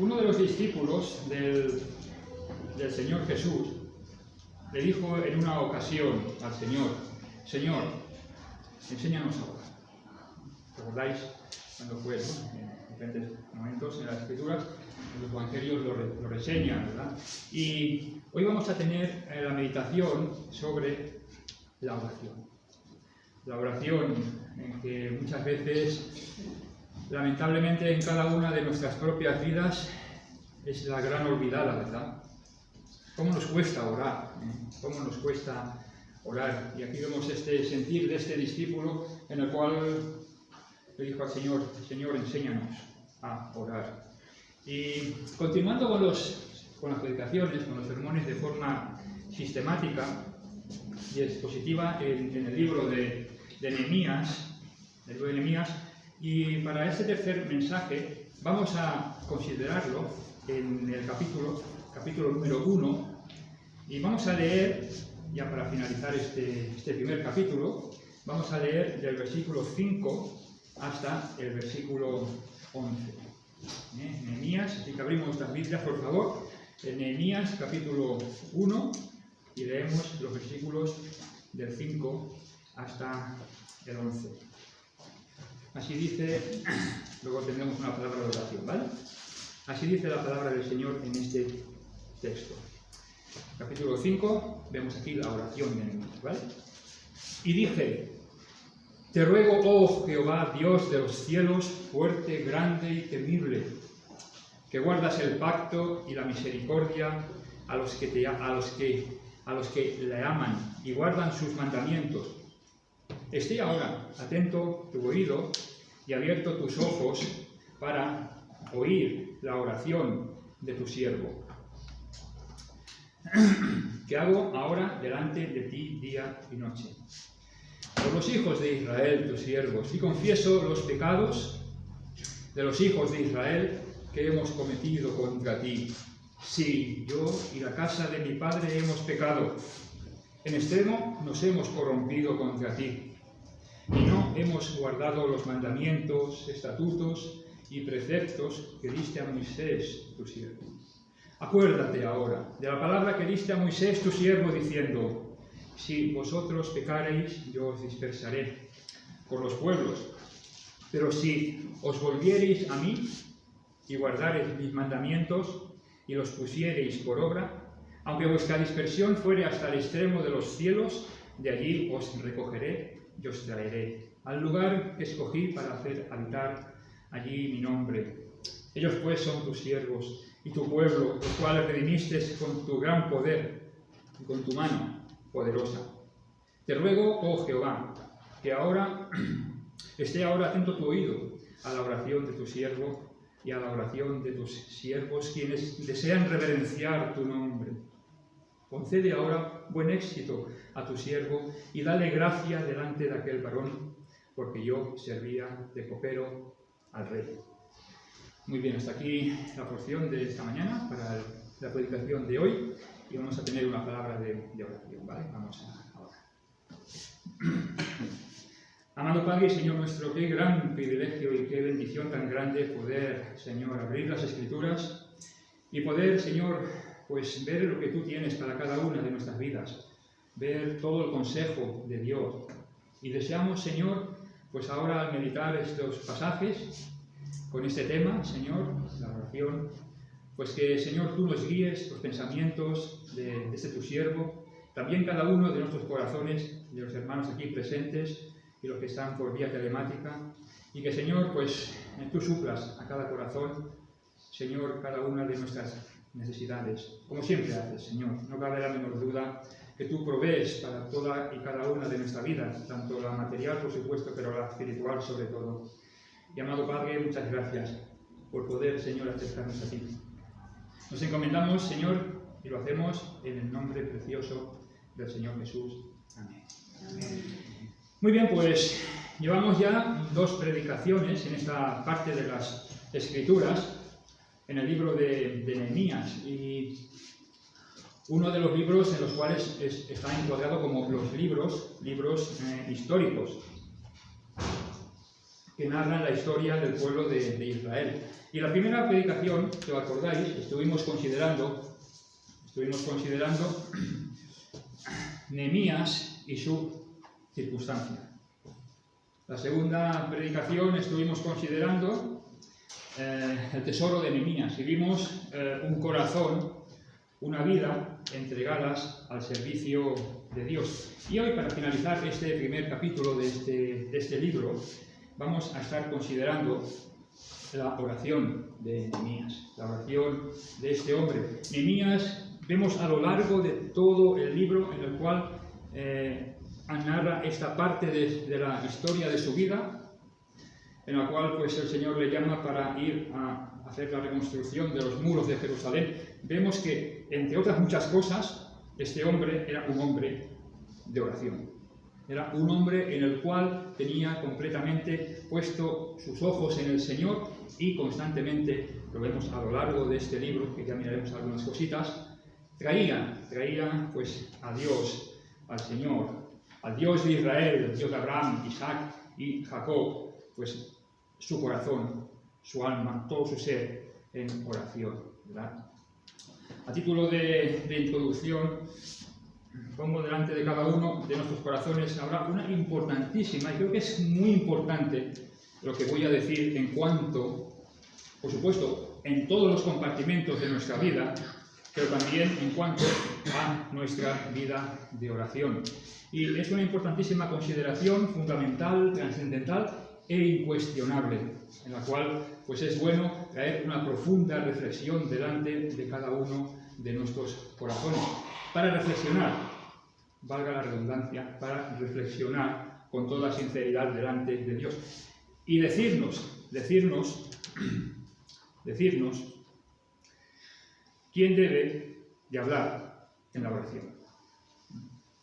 Uno de los discípulos del Señor Jesús le dijo en una ocasión al Señor: Señor, enséñanos a orar. ¿Recordáis cuando fue, ¿no? En diferentes momentos en las Escrituras, los Evangelios lo reseñan, ¿verdad? Y hoy vamos a tener la meditación sobre la oración. La oración en que muchas veces, lamentablemente, en cada una de nuestras propias vidas es la gran olvidada, ¿verdad? ¿Cómo nos cuesta orar? ¿Cómo nos cuesta orar? Y aquí vemos este sentir de este discípulo en el cual le dijo al Señor: Señor, enséñanos a orar. Y continuando con las predicaciones, con los sermones de forma sistemática y expositiva en el libro de Nehemías, y para este tercer mensaje vamos a considerarlo en el capítulo número 1, y vamos a leer, ya para finalizar este primer capítulo, vamos a leer del versículo 5 hasta el versículo 11. Nehemías, así que abrimos nuestras Biblias, por favor, en Nehemías capítulo 1, y leemos los versículos del 5 hasta el 11. Así dice, luego tendremos una palabra de oración, ¿vale? Así dice la palabra del Señor en este texto. Capítulo 5, vemos aquí la oración de Nehemías, ¿vale? Y dije: Te ruego, oh Jehová, Dios de los cielos, fuerte, grande y temible, que guardas el pacto y la misericordia a los que le aman y guardan sus mandamientos. Esté ahora atento tu oído y abierto tus ojos para oír la oración de tu siervo, que hago ahora delante de ti día y noche, por los hijos de Israel, tus siervos, y confieso los pecados de los hijos de Israel que hemos cometido contra ti. Sí, yo y la casa de mi padre hemos pecado. En extremo nos hemos corrompido contra ti, y no hemos guardado los mandamientos, estatutos y preceptos que diste a Moisés, tu siervo. Acuérdate ahora de la palabra que diste a Moisés, tu siervo, diciendo: Si vosotros pecareis, yo os dispersaré por los pueblos. Pero si os volviereis a mí y guardareis mis mandamientos y los pusiereis por obra, aunque vuestra dispersión fuere hasta el extremo de los cielos, de allí os recogeré y os traeré al lugar que escogí para hacer habitar allí mi nombre. Ellos pues son tus siervos y tu pueblo, los cuales redimiste con tu gran poder y con tu mano poderosa. Te ruego, oh Jehová, que esté ahora atento tu oído a la oración de tu siervo y a la oración de tus siervos, quienes desean reverenciar tu nombre. Concede ahora buen éxito a tu siervo y dale gracia delante de aquel varón, porque yo servía de copero al rey. Muy bien, hasta aquí la porción de esta mañana para la predicación de hoy, y vamos a tener una palabra de oración, ¿vale? Vamos a orar. Amado Padre y Señor nuestro, qué gran privilegio y qué bendición tan grande poder, Señor, abrir las Escrituras y poder, Señor, pues ver lo que tú tienes para cada una de nuestras vidas, ver todo el consejo de Dios. Y deseamos, Señor, pues ahora al meditar estos pasajes con este tema, Señor, la oración, pues que, Señor, tú nos guíes los pensamientos de este tu siervo, también cada uno de nuestros corazones, de los hermanos aquí presentes y los que están por vía telemática, y que, Señor, pues tú suplas a cada corazón, Señor, cada una de nuestras necesidades, como siempre haces, Señor. No cabe la menor duda que tú provees para toda y cada una de nuestra vida, tanto la material, por supuesto, pero la espiritual sobre todo. Y, amado Padre, muchas gracias por poder, Señor, acercarnos a ti. Nos encomendamos, Señor, y lo hacemos en el nombre precioso del Señor Jesús. Amén. Amén. Muy bien, pues llevamos ya 2 predicaciones en esta parte de las Escrituras, en el libro de Nehemías, y uno de los libros en los cuales está encuadrado como los libros históricos. que narran la historia del pueblo de Israel. Y la primera predicación, que os acordáis, estuvimos considerando Nehemías y su circunstancia. La segunda predicación estuvimos considerando el tesoro de Nehemías y vimos un corazón, una vida entregadas al servicio de Dios. Y hoy, para finalizar este primer capítulo de este libro, vamos a estar considerando la oración de Nehemías, la oración de este hombre. Nehemías, vemos a lo largo de todo el libro en el cual narra esta parte de la historia de su vida, en la cual pues el Señor le llama para ir a hacer la reconstrucción de los muros de Jerusalén. Vemos que, entre otras muchas cosas, este hombre era un hombre de oración. Era un hombre en el cual tenía completamente puesto sus ojos en el Señor y constantemente, lo vemos a lo largo de este libro, que ya miraremos algunas cositas, traía pues a Dios, al Señor, al Dios de Israel, el Dios de Abraham, Isaac y Jacob, pues su corazón, su alma, todo su ser en oración, ¿verdad? A título de introducción, pongo delante de cada uno de nuestros corazones ahora una importantísima, y creo que es muy importante lo que voy a decir en cuanto, por supuesto, en todos los compartimentos de nuestra vida, pero también en cuanto a nuestra vida de oración. Y es una importantísima consideración fundamental, trascendental e incuestionable, en la cual pues es bueno traer una profunda reflexión delante de cada uno de nuestros corazones, para reflexionar, valga la redundancia, para reflexionar con toda sinceridad delante de Dios y decirnos quién debe de hablar en la oración.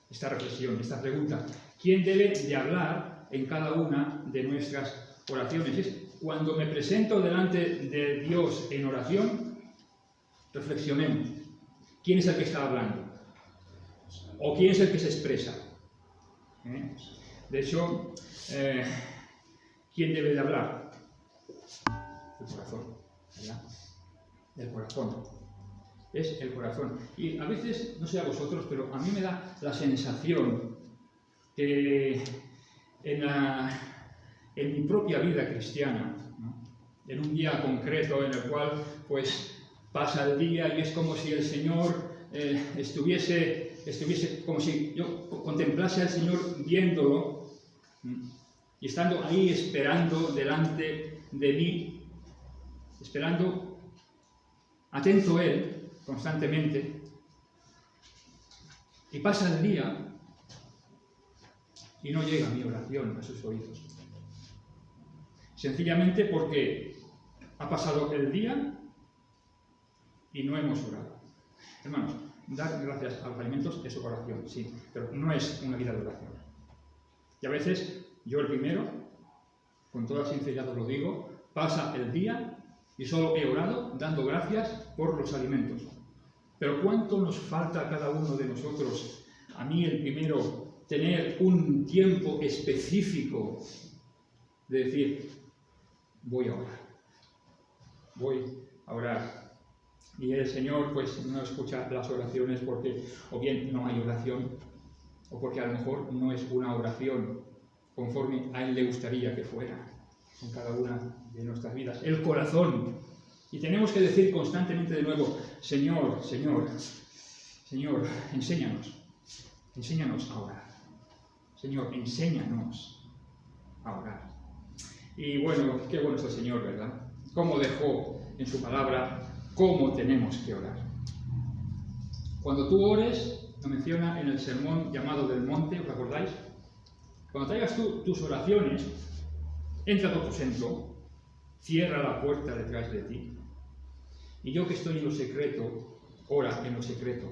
Esta reflexión, esta pregunta, ¿quién debe de hablar en cada una de nuestras oraciones? Es cuando me presento delante de Dios en oración, reflexionemos. ¿Quién es el que está hablando? ¿O quién es el que se expresa? De hecho, ¿quién debe de hablar? El corazón, ¿verdad? El corazón. Es el corazón. Y a veces, no sé a vosotros, pero a mí me da la sensación que en mi propia vida cristiana, ¿no?, en un día concreto en el cual pues pasa el día y es como si el Señor estuviese como si yo contemplase al Señor viéndolo, y estando ahí esperando delante de mí, esperando, atento a Él constantemente, y pasa el día y no llega mi oración a sus oídos. Sencillamente porque ha pasado el día y no hemos orado. Hermanos, dar gracias a los alimentos es oración, sí, pero no es una vida de oración. Y a veces, yo el primero, con toda sinceridad os lo digo, pasa el día y solo he orado dando gracias por los alimentos. Pero ¿cuánto nos falta a cada uno de nosotros, a mí el primero, tener un tiempo específico de decir, voy a orar, voy a orar? Y el Señor pues no escucha las oraciones porque o bien no hay oración, o porque a lo mejor no es una oración conforme a Él le gustaría que fuera en cada una de nuestras vidas. El corazón. Y tenemos que decir constantemente de nuevo, Señor, Señor, Señor, enséñanos a orar. Señor, enséñanos a orar. Y bueno, qué bueno es el Señor, ¿verdad? Cómo dejó en su palabra cómo tenemos que orar. Cuando tú ores, lo menciona en el sermón llamado del monte, ¿os acordáis? Cuando traigas tú tus oraciones, entra a tu aposento, cierra la puerta detrás de ti, y yo que estoy en lo secreto, ora en lo secreto.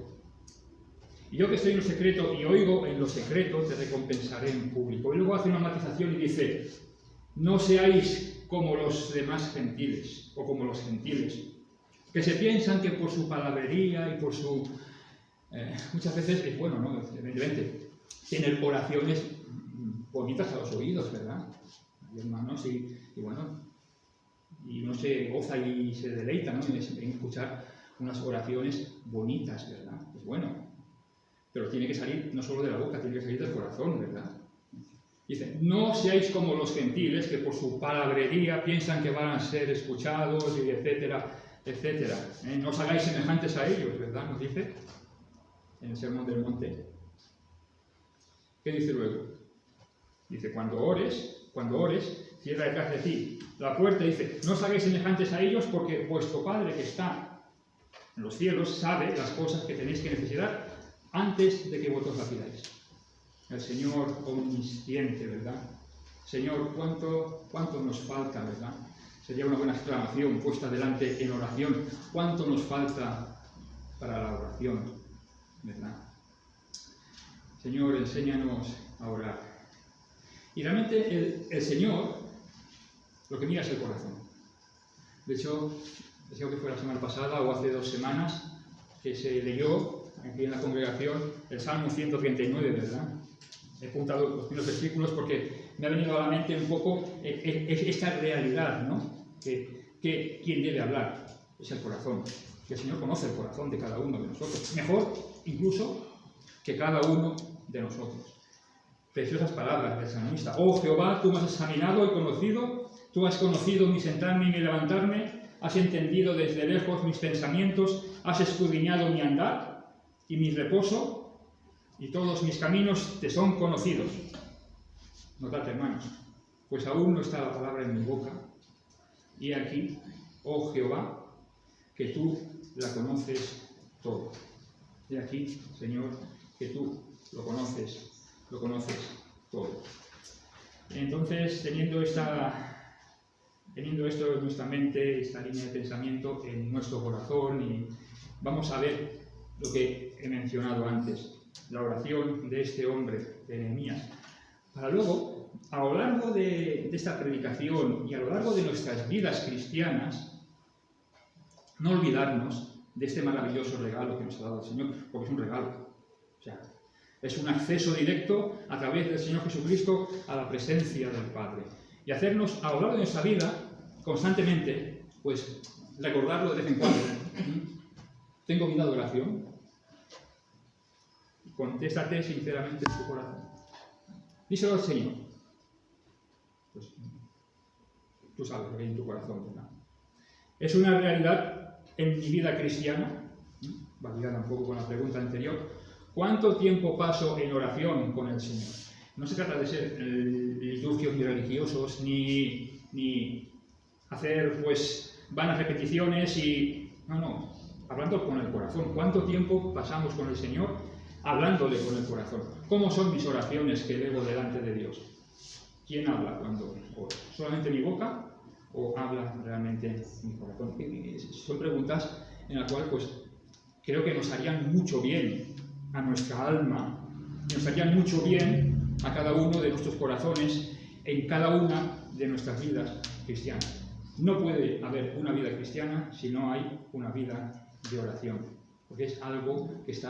Y yo que estoy en lo secreto y oigo en lo secreto, te recompensaré en público. Y luego hace una matización y dice, no seáis como los demás gentiles, o como los gentiles, que se piensan que por su palabrería y por su... muchas veces es bueno, ¿no? Evidentemente, tener oraciones bonitas a los oídos, ¿verdad? Hay hermanos y bueno, y uno se goza y se deleita, ¿no?, en escuchar unas oraciones bonitas, ¿verdad? Pues bueno, pero tiene que salir no solo de la boca, tiene que salir del corazón, ¿verdad? Dice, no seáis como los gentiles que por su palabrería piensan que van a ser escuchados, y etcétera, etcétera. No os hagáis semejantes a ellos, ¿verdad? Nos dice en el Sermón del Monte. ¿Qué dice luego? Dice, cuando ores, cierra detrás de ti la puerta, dice, no os hagáis semejantes a ellos porque vuestro Padre que está en los cielos sabe las cosas que tenéis que necesitar antes de que vosotros las pidáis. El Señor omnisciente, ¿verdad? Señor, ¿cuánto nos falta, verdad? Sería una buena exclamación puesta delante en oración. ¿Cuánto nos falta para la oración, verdad? Señor, enséñanos a orar. Y realmente el Señor lo que mira es el corazón. De hecho, deseo que fue la semana pasada o hace 2 semanas que se leyó aquí en la congregación el Salmo 139, ¿verdad? He apuntado los primeros versículos porque me ha venido a la mente un poco esta realidad, ¿no? Que quien debe hablar es el corazón. Que el Señor conoce el corazón de cada uno de nosotros. Mejor, incluso, que cada uno de nosotros. Preciosas palabras del salmista. Oh Jehová, tú me has examinado y conocido. Tú has conocido mi sentarme y mi levantarme. Has entendido desde lejos mis pensamientos. Has escudriñado mi andar y mi reposo. Y todos mis caminos te son conocidos. Notad, hermanos, pues aún no está la palabra en mi boca. Y aquí, oh Jehová, que tú la conoces todo. Y aquí, Señor, que tú lo conoces todo. Entonces, teniendo esto en nuestra mente, esta línea de pensamiento en nuestro corazón, y vamos a ver lo que he mencionado antes. La oración de este hombre, de Nehemías, para luego, a lo largo de esta predicación y a lo largo de nuestras vidas cristianas, no olvidarnos de este maravilloso regalo que nos ha dado el Señor, porque es un regalo. O sea, es un acceso directo a través del Señor Jesucristo a la presencia del Padre. Y hacernos, a lo largo de nuestra vida, constantemente, pues, recordarlo de vez en cuando. ¿Tengo vida de oración? Contéstate sinceramente en tu corazón. Díselo al Señor. Pues tú sabes lo que hay en tu corazón, ¿verdad? Es una realidad en mi vida cristiana, va ligada un poco con la pregunta anterior. ¿Cuánto tiempo paso en oración con el Señor? No se trata de ser liturgios ni religiosos, ni hacer pues vanas repeticiones y... No, hablando con el corazón. ¿Cuánto tiempo pasamos con el Señor? Hablándole con el corazón. ¿Cómo son mis oraciones que elevo delante de Dios? ¿Quién habla cuando oro? ¿Solamente mi boca o habla realmente mi corazón? Son preguntas en las cuales pues, creo que nos harían mucho bien a nuestra alma, nos harían mucho bien a cada uno de nuestros corazones en cada una de nuestras vidas cristianas. No puede haber una vida cristiana si no hay una vida de oración, porque es algo que es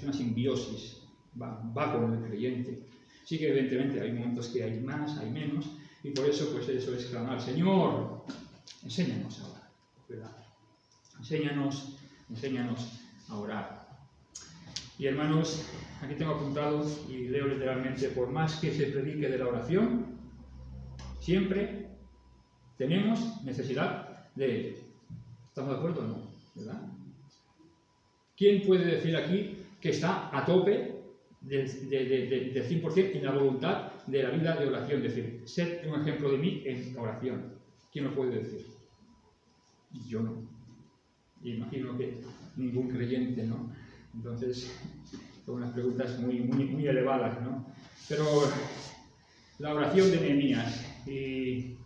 una simbiosis, va con el creyente. Sí que evidentemente hay momentos que hay más, hay menos, y por eso pues eso es clamar, Señor, enséñanos a orar, ¿verdad? Enséñanos a orar. Y hermanos, aquí tengo apuntado y leo literalmente, por más que se predique de la oración, siempre tenemos necesidad de ello. ¿Estamos de acuerdo o no? ¿Verdad? ¿Quién puede decir aquí que está a tope del 100% en la voluntad de la vida de oración? Es decir, sed un ejemplo de mí en oración. ¿Quién lo puede decir? Yo no. Imagino que ningún creyente, ¿no? Entonces, son unas preguntas muy elevadas, ¿no? Pero la oración de Nehemías, y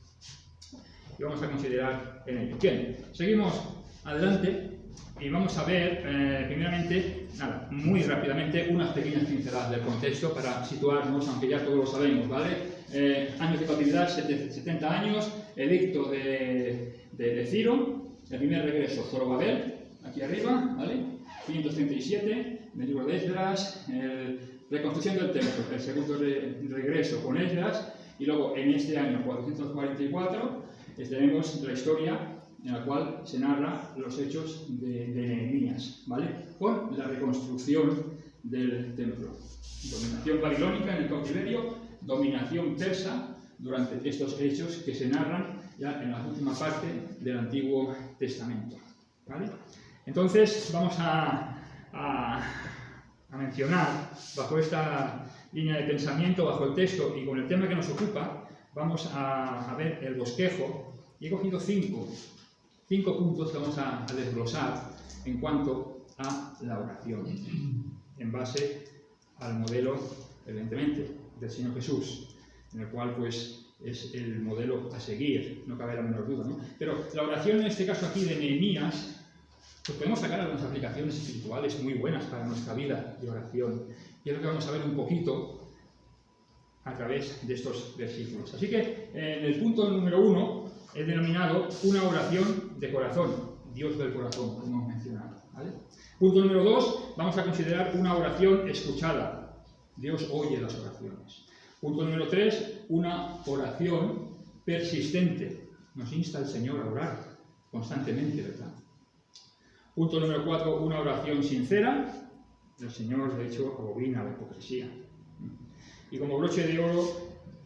vamos a considerar en ello. Bien, seguimos adelante y vamos a ver, primeramente, muy rápidamente, unas pequeñas pinceladas del contexto para situarnos, aunque ya todos lo sabemos, ¿vale? Años de cautividad, 70 años, edicto de Ciro, el primer regreso, Zorobabel, aquí arriba, ¿vale? 537, el libro de Esdras, reconstrucción del templo, el segundo regreso con Esdras, Y luego, en este año 444, tenemos la historia en la cual se narra los hechos de Nehemías, ¿vale? Con la reconstrucción del templo. Dominación babilónica en el cautiverio, dominación persa durante estos hechos que se narran ya en la última parte del Antiguo Testamento, ¿vale? Entonces, vamos a mencionar, bajo esta línea de pensamiento, bajo el texto y con el tema que nos ocupa, vamos a ver el bosquejo. Y he cogido cinco puntos que vamos a desglosar en cuanto a la oración, en base al modelo, evidentemente, del Señor Jesús, en el cual pues es el modelo a seguir, no cabe la menor duda, ¿no? Pero la oración en este caso aquí de Nehemías, pues podemos sacar algunas aplicaciones espirituales muy buenas para nuestra vida de oración. Y es lo que vamos a ver un poquito a través de estos versículos. Así que en el punto número 1 he denominado una oración de corazón, Dios del corazón, como hemos mencionado, ¿vale? Punto número 2, vamos a considerar una oración escuchada. Dios oye las oraciones. Punto número 3, una oración persistente. Nos insta el Señor a orar constantemente, ¿verdad? Punto número 4, una oración sincera. El Señor, de hecho, abomina la hipocresía. Y como broche de oro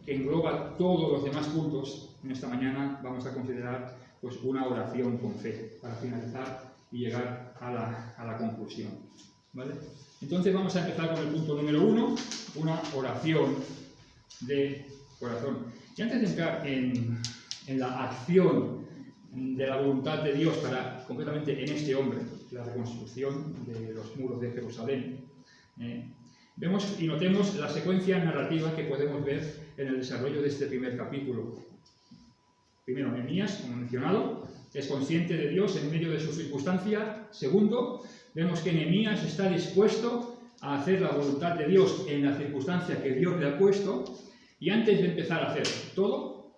que engloba todos los demás puntos, en esta mañana vamos a considerar pues, una oración con fe, para finalizar y llegar a la conclusión, ¿vale? Entonces vamos a empezar con el punto número 1, una oración de corazón. Y antes de entrar en la acción de la voluntad de Dios para, concretamente en este hombre, la reconstrucción de los muros de Jerusalén, vemos y notemos la secuencia narrativa que podemos ver en el desarrollo de este primer capítulo. Primero, Nehemías, como mencionado, es consciente de Dios en medio de su circunstancia. Segundo, vemos que Nehemías está dispuesto a hacer la voluntad de Dios en la circunstancia que Dios le ha puesto, y antes de empezar a hacer todo,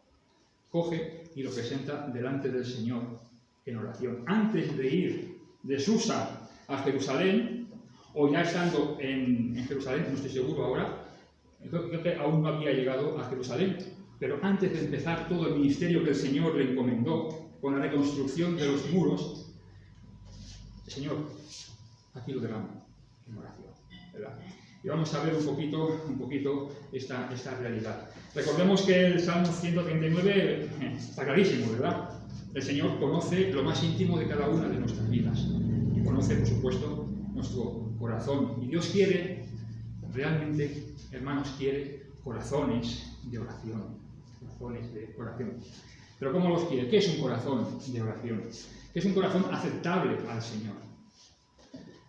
coge y lo presenta delante del Señor en oración. Antes de ir de Susa a Jerusalén, o ya estando en Jerusalén, no estoy seguro ahora, creo que aún no había llegado a Jerusalén, pero antes de empezar todo el ministerio que el Señor le encomendó con la reconstrucción de los muros, el Señor aquí lo derrama en oración, ¿verdad? Y vamos a ver un poquito esta realidad. Recordemos que el Salmo 139 está clarísimo, ¿verdad? El Señor conoce lo más íntimo de cada una de nuestras vidas y conoce, por supuesto, nuestro corazón. Y Dios quiere, realmente, hermanos, quiere corazones de oración. Corazones de oración. Pero ¿cómo los quiere? ¿Qué es un corazón de oración? ¿Qué es un corazón aceptable al Señor?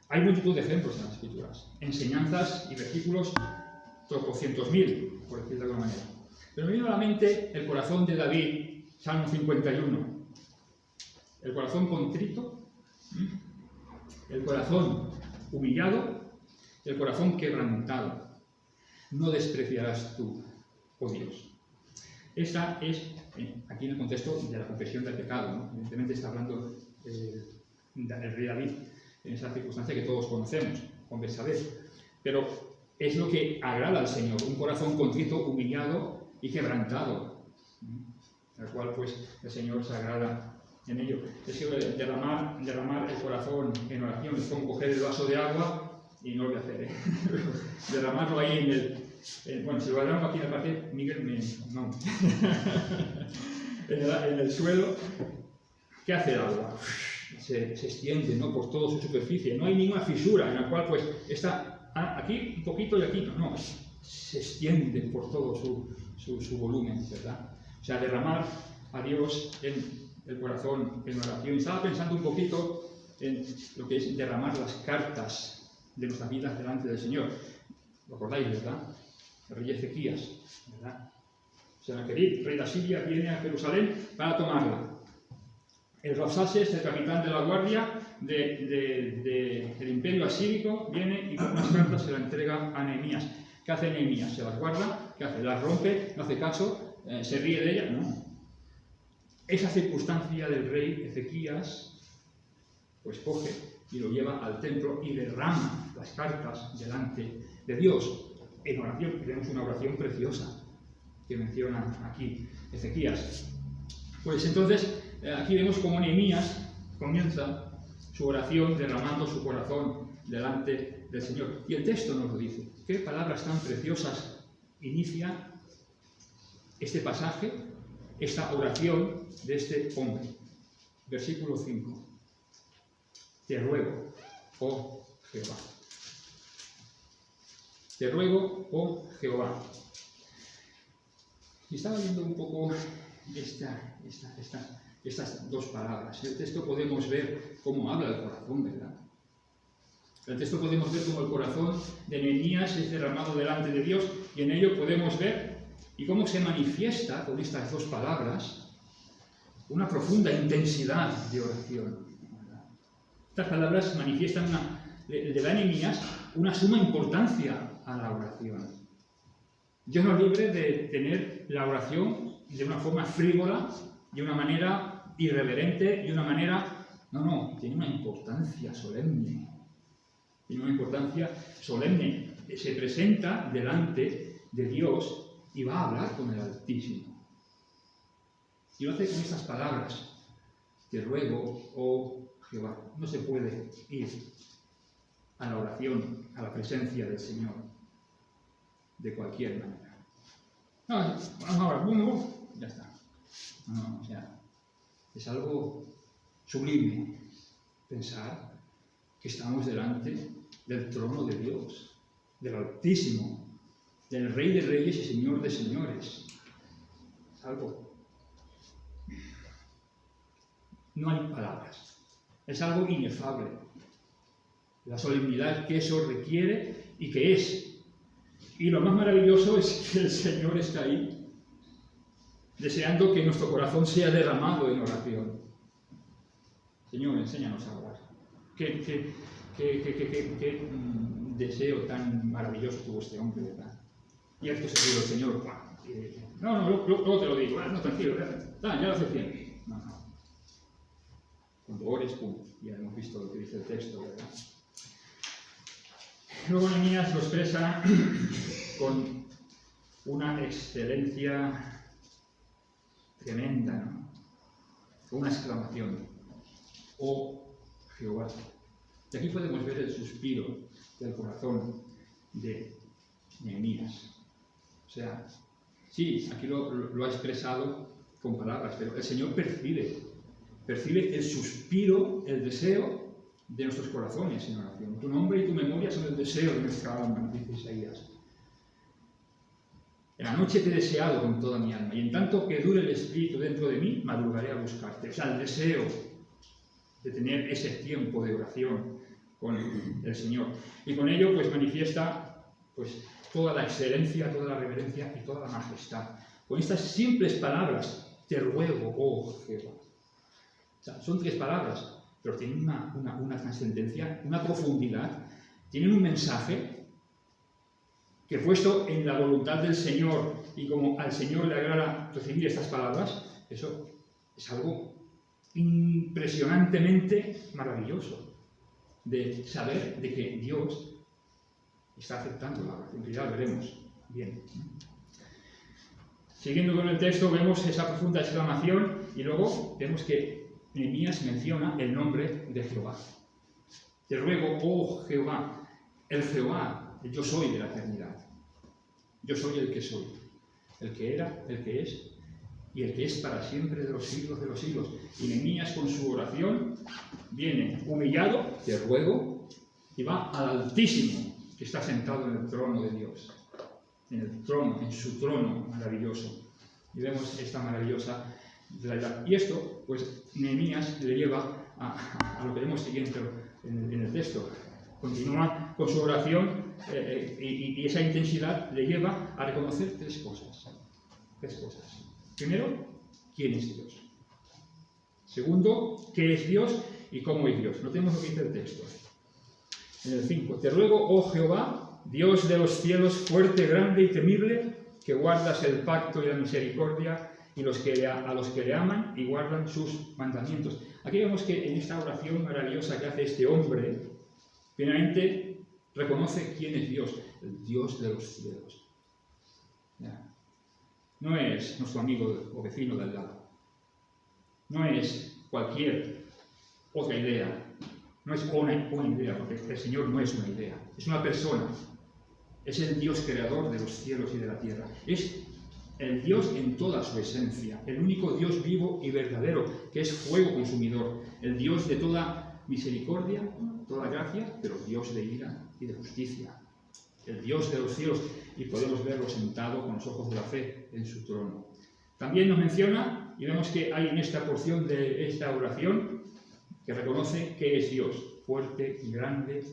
Hay multitud de ejemplos en las Escrituras, enseñanzas y versículos tropocientos mil, por decirlo de alguna manera. Pero me vino a la mente el corazón de David, Salmo 51. El corazón contrito, el corazón humillado, el corazón quebrantado. No despreciarás tú, oh Dios. Esta es, aquí en el contexto de la confesión del pecado, ¿no? Evidentemente está hablando del rey David, en esa circunstancia que todos conocemos, con Betsabé. Pero es lo que agrada al Señor, un corazón contrito, humillado y quebrantado, al cual pues el Señor se agrada en ello. Es que derramar el corazón en oración es como coger el vaso de agua, y no lo voy a hacer, derramarlo ahí en el... bueno, si lo derramo aquí en la parte, Miguel no. en el suelo, ¿qué hace el agua? Se extiende, ¿no?, por toda su superficie. No hay ninguna fisura en la cual pues está aquí un poquito y aquí no. Se extiende por todo su volumen, ¿verdad? O sea, derramar a Dios en el corazón, en oración. Estaba pensando un poquito en lo que es derramar las cartas de nuestras vidas delante del Señor. ¿Lo acordáis, verdad? El rey Ezequías, ¿verdad? Sennacherib, rey de Asiria, viene a Jerusalén para tomarla. El Rabsaces, el capitán de la guardia del imperio asírico, viene y con unas cartas se las entrega a Nehemías. ¿Qué hace Nehemías? Se las guarda, ¿qué hace? Las rompe, no hace caso, se ríe de ella, no. Esa circunstancia del rey Ezequías, pues coge y lo lleva al templo y derrama las cartas delante de Dios en oración. Tenemos una oración preciosa, que menciona aquí Ezequías. Pues entonces, aquí vemos cómo Nehemías comienza su oración derramando su corazón delante del Señor. Y el texto nos lo dice. ¿Qué palabras tan preciosas inicia este pasaje, esta oración de este hombre? Versículo 5. Te ruego, oh Jehová. Te ruego, oh Jehová. Y estaba viendo un poco estas dos palabras. En el texto podemos ver cómo habla el corazón, ¿verdad? En el texto podemos ver cómo el corazón de Nehemías es derramado delante de Dios, y en ello podemos ver y cómo se manifiesta con estas dos palabras una profunda intensidad de oración. Estas palabras manifiestan le da a Nehemías una suma importancia a la oración. Dios nos libre de tener la oración de una forma frívola, de una manera irreverente, de una manera... No, tiene una importancia solemne. Tiene una importancia solemne. Se presenta delante de Dios y va a hablar con el Altísimo. Y lo hace con estas palabras. Te ruego, oh Jehová. No se puede ir a la oración, a la presencia del Señor, de cualquier manera. No, vamos ahora, ya está. No, o sea, es algo sublime pensar que estamos delante del trono de Dios, del Altísimo, del Rey de Reyes y Señor de Señores. Es algo... No hay palabras. Es algo inefable. La solemnidad que eso requiere y que es. Y lo más maravilloso es que el Señor está ahí, deseando que nuestro corazón sea derramado en oración. Señor, enséñanos a orar. Qué deseo tan maravilloso tuvo este hombre, ¿verdad? Y esto se dijo el Señor, Juan. No, luego te lo digo. No, tranquilo, ya lo hace bien. No. Cuando ores, pum, ya hemos visto lo que dice el texto, ¿verdad? Luego Nehemías lo expresa con una excelencia tremenda, ¿no? Con una exclamación. Oh Jehová. Y aquí podemos ver el suspiro del corazón de Nehemías. O sea, sí, aquí lo ha expresado con palabras, pero el Señor percibe el suspiro, el deseo de nuestros corazones en oración. Tu nombre y tu memoria son el deseo de nuestra alma, dice Isaías. En la noche te he deseado con toda mi alma, y en tanto que dure el espíritu dentro de mí, madrugaré a buscarte. O sea, el deseo de tener ese tiempo de oración con el Señor. Y con ello, pues, manifiesta pues, toda la excelencia, toda la reverencia y toda la majestad. Con estas simples palabras, te ruego, oh Jehová. O sea, son 3 palabras, pero tienen una trascendencia, una profundidad, tienen un mensaje que, puesto en la voluntad del Señor y como al Señor le agrada recibir estas palabras, eso es algo impresionantemente maravilloso, de saber de que Dios está aceptando la oración. Ya lo veremos bien. Siguiendo con el texto, vemos esa profunda exclamación y luego vemos que Nehemías menciona el nombre de Jehová. Te ruego, oh Jehová, el Jehová, el yo soy de la eternidad. Yo soy el que soy, el que era, el que es y el que es para siempre de los siglos de los siglos. Y Nehemías con su oración viene humillado, te ruego, y va al Altísimo, que está sentado en el trono de Dios. En el trono, en su trono maravilloso. Y vemos esta maravillosa realidad. Y esto, pues, Nehemías le lleva a lo que vemos siguiente en el texto. Continúa con su oración y esa intensidad le lleva a reconocer 3 cosas. 3 cosas. Primero, ¿quién es Dios? Segundo, ¿qué es Dios y cómo es Dios? Notemos lo que dice el texto. En el 5. Te ruego, oh Jehová, Dios de los cielos, fuerte, grande y temible, que guardas el pacto y la misericordia y a los que le aman y guardan sus mandamientos. Aquí vemos que en esta oración maravillosa que hace este hombre, finalmente reconoce quién es Dios, el Dios de los cielos. ¿Ya? no es nuestro amigo o vecino del lado, no es cualquier otra idea, no es una idea, porque el Señor no es una idea, es una persona, es el Dios creador de los cielos y de la tierra, es el Dios en toda su esencia, el único Dios vivo y verdadero, que es fuego consumidor, el Dios de toda misericordia, toda gracia, pero Dios de ira y de justicia, el Dios de los cielos, y podemos verlo sentado con los ojos de la fe en su trono. También nos menciona, y vemos que hay en esta porción de esta oración, que reconoce que es Dios, fuerte y grande,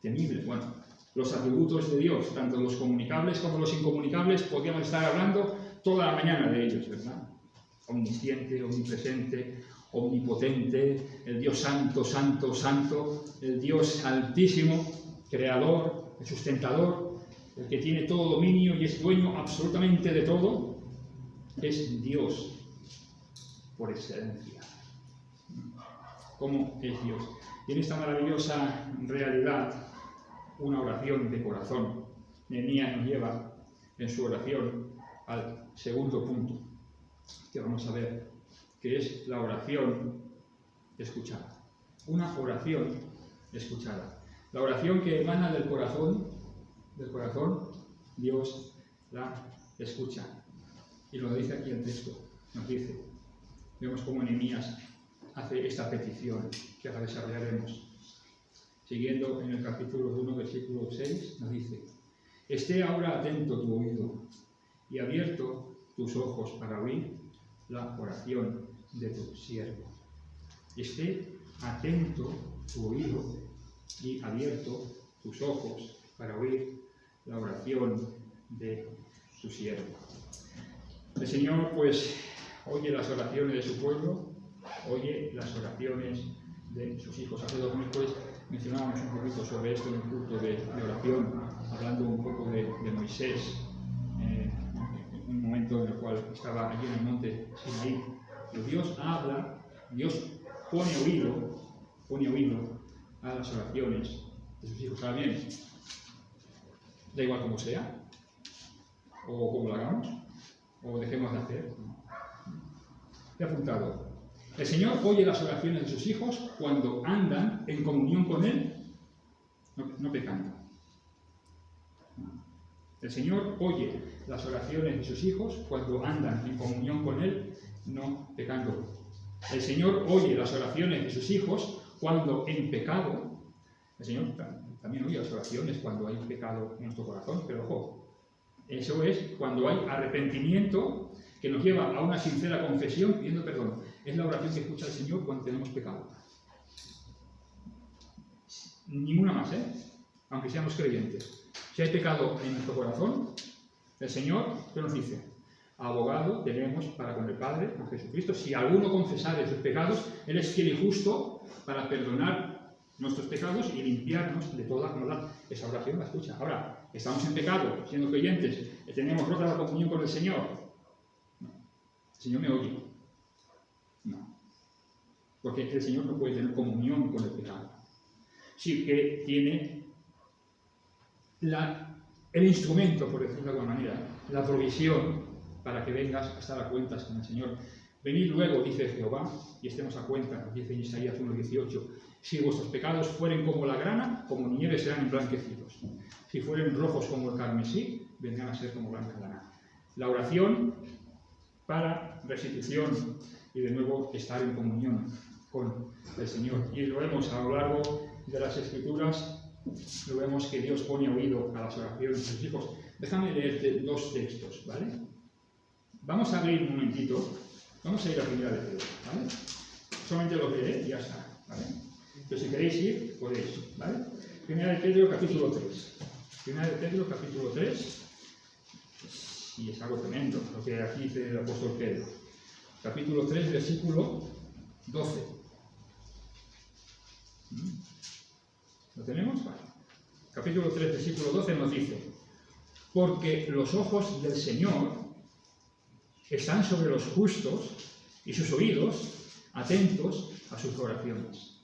temible. Bueno, los atributos de Dios, tanto los comunicables como los incomunicables, podríamos estar hablando toda la mañana de ellos, ¿verdad? Omnisciente, omnipresente, omnipotente, el Dios santo, santo, santo, el Dios altísimo, creador, el sustentador, el que tiene todo dominio y es dueño absolutamente de todo, es Dios por excelencia. ¿Cómo es Dios? Y en esta maravillosa realidad, una oración de corazón, Nehemías nos lleva en su oración al segundo punto que vamos a ver, que es la oración escuchada. Una oración escuchada. La oración que emana del corazón, Dios la escucha. Y lo dice aquí el texto, nos dice, vemos cómo Nehemías hace esta petición que ahora desarrollaremos. Siguiendo en el capítulo 1, versículo 6, nos dice, esté ahora atento tu oído y abierto tus ojos para oír la oración de tu siervo. Esté atento tu oído y abierto tus ojos para oír la oración de tu siervo. El Señor, pues, oye las oraciones de su pueblo, oye las oraciones de sus hijos. Hace 2 miércoles mencionábamos un poquito sobre esto en un culto de oración, hablando un poco de Moisés, en un momento en el cual estaba allí en el monte Sinaí. Pero Dios habla, Dios pone oído a las oraciones de sus hijos. Ahora bien, da igual como sea, o como lo hagamos, o dejemos de hacer. He apuntado. El Señor oye las oraciones de sus hijos cuando andan en comunión con Él, no pecando. El Señor oye las oraciones de sus hijos cuando andan en comunión con Él, no pecando. El Señor oye las oraciones de sus hijos cuando en pecado. El Señor también oye las oraciones cuando hay pecado en nuestro corazón, pero ojo, eso es cuando hay arrepentimiento que nos lleva a una sincera confesión pidiendo perdón. Es la oración que escucha el Señor cuando tenemos pecado. Ninguna más, aunque seamos creyentes. Si hay pecado en nuestro corazón, el Señor, ¿qué nos dice? Abogado tenemos para con el Padre, con Jesucristo. Si alguno confesare sus pecados, Él es fiel y justo para perdonar nuestros pecados y limpiarnos de toda maldad. Esa oración la escucha. Ahora, estamos en pecado, siendo creyentes, tenemos rota la comunión con el Señor. No. El Señor me oye. No. Porque el Señor no puede tener comunión con el pecado. Sí que tiene el instrumento, por decirlo de alguna manera, la provisión para que vengas a estar a cuentas con el Señor. Venid luego, dice Jehová, y estemos a cuenta, nos dice en Isaías 1:18, si vuestros pecados fueren como la grana, como nieve serán emblanquecidos. Si fueren rojos como el carmesí, vendrán a ser como blanca lana. La oración para restitución y de nuevo estar en comunión con el Señor. Y lo vemos a lo largo de las Escrituras, lo vemos que Dios pone oído a las oraciones de sus hijos. Déjame leerte 2 textos, ¿vale? Vamos a abrir un momentito, vamos a ir a Primera de Pedro, ¿vale? Solamente lo leeré y ya está, ¿vale? Pero si queréis ir, podéis, ¿vale? Primera de Pedro, capítulo 3. Primera de Pedro, capítulo 3, y es algo tremendo lo que aquí dice el apóstol Pedro. Capítulo 3, versículo 12. ¿Lo tenemos? Vale. Capítulo 3, versículo 12 nos dice: porque los ojos del Señor están sobre los justos y sus oídos atentos a sus oraciones.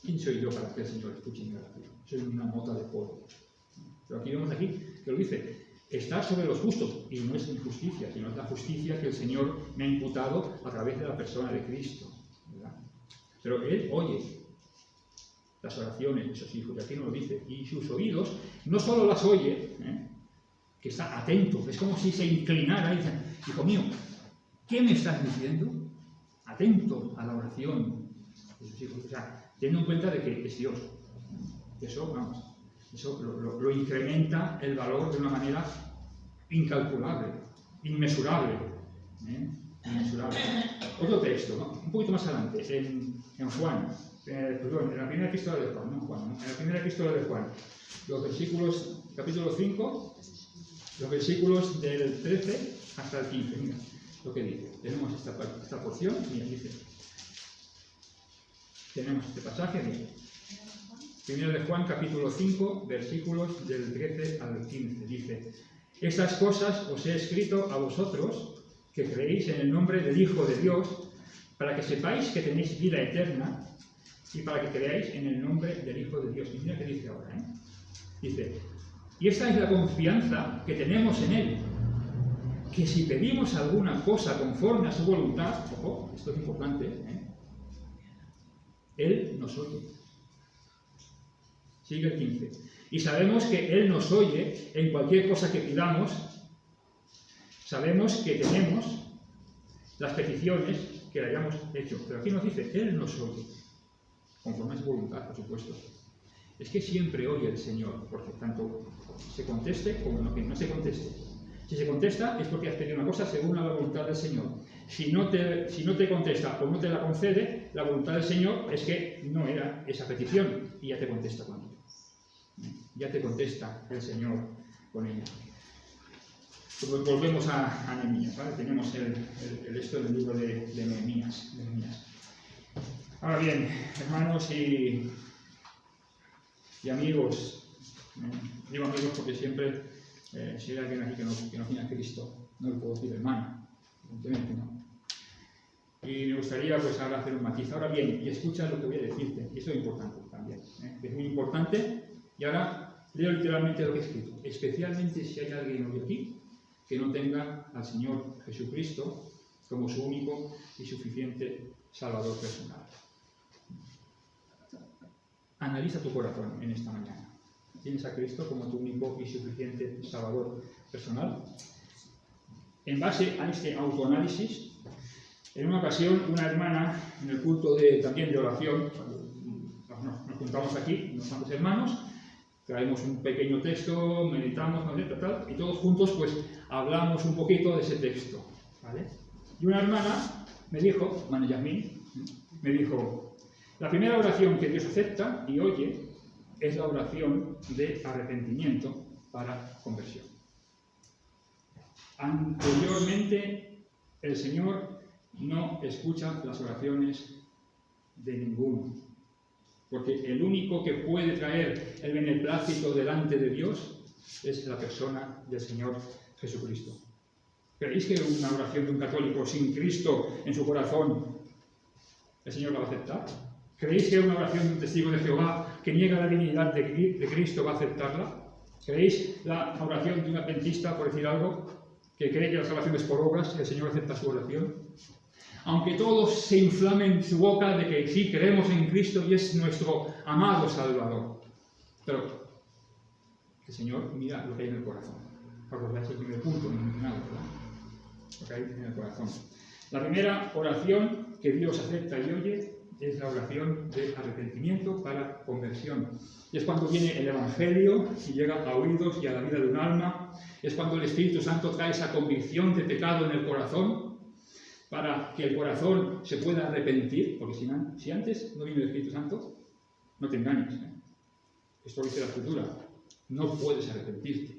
¿Quién soy yo para que el Señor escuche mi oración? Soy una mota de polvo. Pero aquí vemos que lo dice. está sobre los justos, y no es injusticia, sino es la justicia que el Señor me ha imputado a través de la persona de Cristo, ¿verdad? Pero Él oye las oraciones de sus hijos, y aquí nos lo dice, y sus oídos no solo las oye, que está atento, es como si se inclinara y dice, hijo mío, ¿qué me estás diciendo? Atento a la oración de sus hijos, o sea, teniendo en cuenta de que es Dios. Eso, vamos, eso lo incrementa el valor de una manera incalculable, inmesurable. Inmesurable. Otro texto, ¿no? Un poquito más adelante, en Juan, perdón, en la primera epístola de Juan, no Juan, en la primera epístola de Juan, los versículos, capítulo 5, los versículos del 13 hasta el 15, mira lo que dice. Tenemos esta porción, mira, dice, tenemos este pasaje, mira. Primero de Juan, capítulo 5, versículos del 13 al 15, dice, estas cosas os he escrito a vosotros, que creéis en el nombre del Hijo de Dios, para que sepáis que tenéis vida eterna, y para que creáis en el nombre del Hijo de Dios. Y mira qué dice ahora, Dice, y esta es la confianza que tenemos en Él, que si pedimos alguna cosa conforme a su voluntad, ojo, esto es importante, Él nos oye. Sigue el 15. Y sabemos que Él nos oye en cualquier cosa que pidamos. Sabemos que tenemos las peticiones que le hayamos hecho. Pero aquí nos dice, Él nos oye, conforme a su voluntad, por supuesto. Es que siempre oye el Señor, porque tanto se conteste como no se conteste. Si se contesta es porque has pedido una cosa según la voluntad del Señor. Si no te contesta o no te la concede, la voluntad del Señor es que no era esa petición y ya te contesta con ella. Ya te contesta el Señor con ella. Pues volvemos a Nehemías, ¿vale? Tenemos esto del libro de Nehemías. Ahora bien, hermanos y amigos, digo amigos porque siempre, si hay alguien aquí que no tiene a Cristo, no le puedo decir hermano, evidentemente no. Y me gustaría pues ahora hacer un matiz. Ahora bien, y escucha lo que voy a decirte, y esto es importante también, es muy importante, y ahora leo literalmente lo que he escrito, especialmente si hay alguien hoy aquí que no tenga al Señor Jesucristo como su único y suficiente Salvador personal. Analiza tu corazón en esta mañana. ¿Tienes a Cristo como tu único y suficiente Salvador personal? En base a este autoanálisis, en una ocasión una hermana, en el culto también de oración, nos juntamos aquí, unos cuantos hermanos, traemos un pequeño texto, meditamos, y todos juntos pues hablamos un poquito de ese texto, ¿vale? Y una hermana me dijo, hermana Yasmín, me dijo, la primera oración que Dios acepta y oye es la oración de arrepentimiento para conversión. Anteriormente, el Señor no escucha las oraciones de ninguno, porque el único que puede traer el beneplácito delante de Dios es la persona del Señor Jesucristo. ¿Creéis que una oración de un católico sin Cristo en su corazón el Señor la va a aceptar? ¿Creéis que una oración de un testigo de Jehová que niega la divinidad de Cristo va a aceptarla? ¿Creéis la oración de un adventista, por decir algo, que cree que la salvación es por obras, el Señor acepta su oración? Aunque todos se inflamen en su boca de que sí creemos en Cristo y es nuestro amado Salvador. Pero el Señor mira lo que hay en el corazón. Acordáis el primer punto, ¿verdad? Lo que hay en el corazón. La primera oración que Dios acepta y oye es la oración de arrepentimiento para conversión. Y es cuando viene el Evangelio y llega a oídos y a la vida de un alma. Es cuando el Espíritu Santo trae esa convicción de pecado en el corazón para que el corazón se pueda arrepentir. Porque si antes no viene el Espíritu Santo, no te engañes. Esto lo dice la Escritura. No puedes arrepentirte.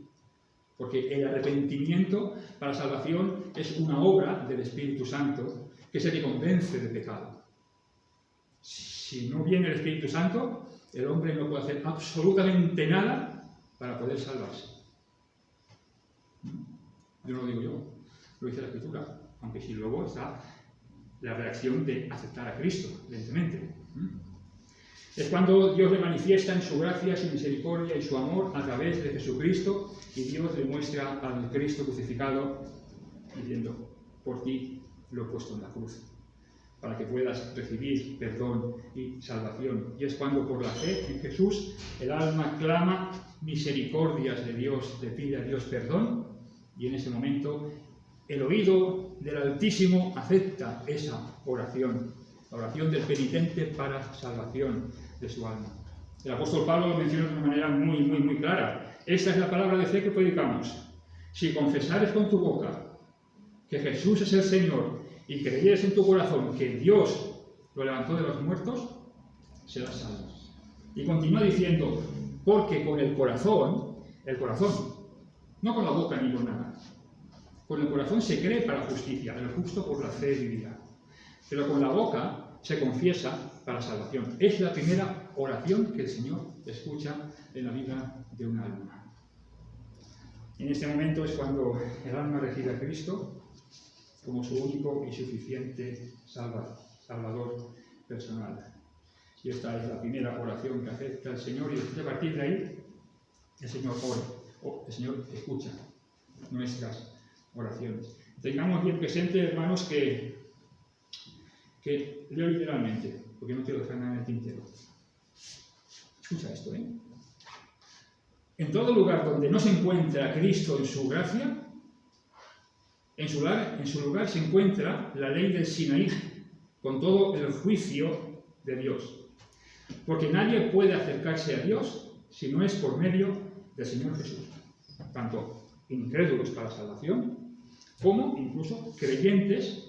Porque el arrepentimiento para salvación es una obra del Espíritu Santo que es el que convence de pecado. Si no viene el Espíritu Santo, el hombre no puede hacer absolutamente nada para poder salvarse. Yo no lo digo yo, lo dice la Escritura, aunque si luego está la reacción de aceptar a Cristo, evidentemente. Es cuando Dios le manifiesta en su gracia, su misericordia y su amor a través de Jesucristo, y Dios le muestra al Cristo crucificado diciendo: por ti lo he puesto en la cruz, para que puedas recibir perdón y salvación. Y es cuando por la fe en Jesús el alma clama misericordias de Dios, le pide a Dios perdón, y en ese momento el oído del Altísimo acepta esa oración, la oración del penitente para salvación de su alma. El apóstol Pablo lo menciona de una manera muy clara. Esta es la palabra de fe que predicamos: si confesares con tu boca que Jesús es el Señor y creyeres en tu corazón que Dios lo levantó de los muertos, serás salvo. Y continúa diciendo: porque con el corazón, no con la boca ni con nada, con el corazón se cree para justicia, el justo por la fe vivirá. Pero con la boca se confiesa para salvación. Es la primera oración que el Señor escucha en la vida de un alma. En este momento es cuando el alma recibe a Cristo como su único y suficiente Salvador personal. Y esta es la primera oración que acepta el Señor, y a partir de ahí el Señor ora, el Señor escucha nuestras oraciones. Tengamos bien presente, hermanos, que leo literalmente, porque no quiero dejar nada en el tintero. Escucha esto, ¿eh? En todo lugar donde no se encuentra Cristo en su gracia, en su lugar se encuentra la ley del Sinaí, con todo el juicio de Dios. Porque nadie puede acercarse a Dios si no es por medio del Señor Jesús. Tanto incrédulos para salvación, como incluso creyentes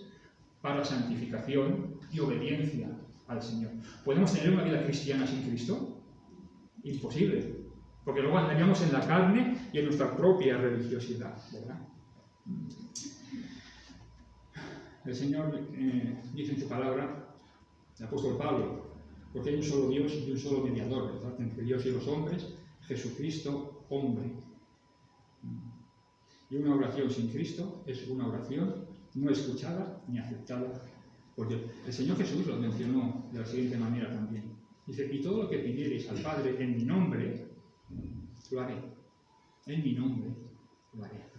para santificación y obediencia al Señor. ¿Podemos tener una vida cristiana sin Cristo? Imposible, porque luego andaríamos en la carne y en nuestra propia religiosidad, ¿verdad? El Señor dice en su palabra, el apóstol Pablo, porque hay un solo Dios y un solo mediador, ¿verdad?, entre Dios y los hombres, Jesucristo, hombre. Y una oración sin Cristo es una oración no escuchada ni aceptada por Dios. El Señor Jesús lo mencionó de la siguiente manera también. Dice: y todo lo que pidiereis al Padre en mi nombre, lo haré. En mi nombre, lo haré.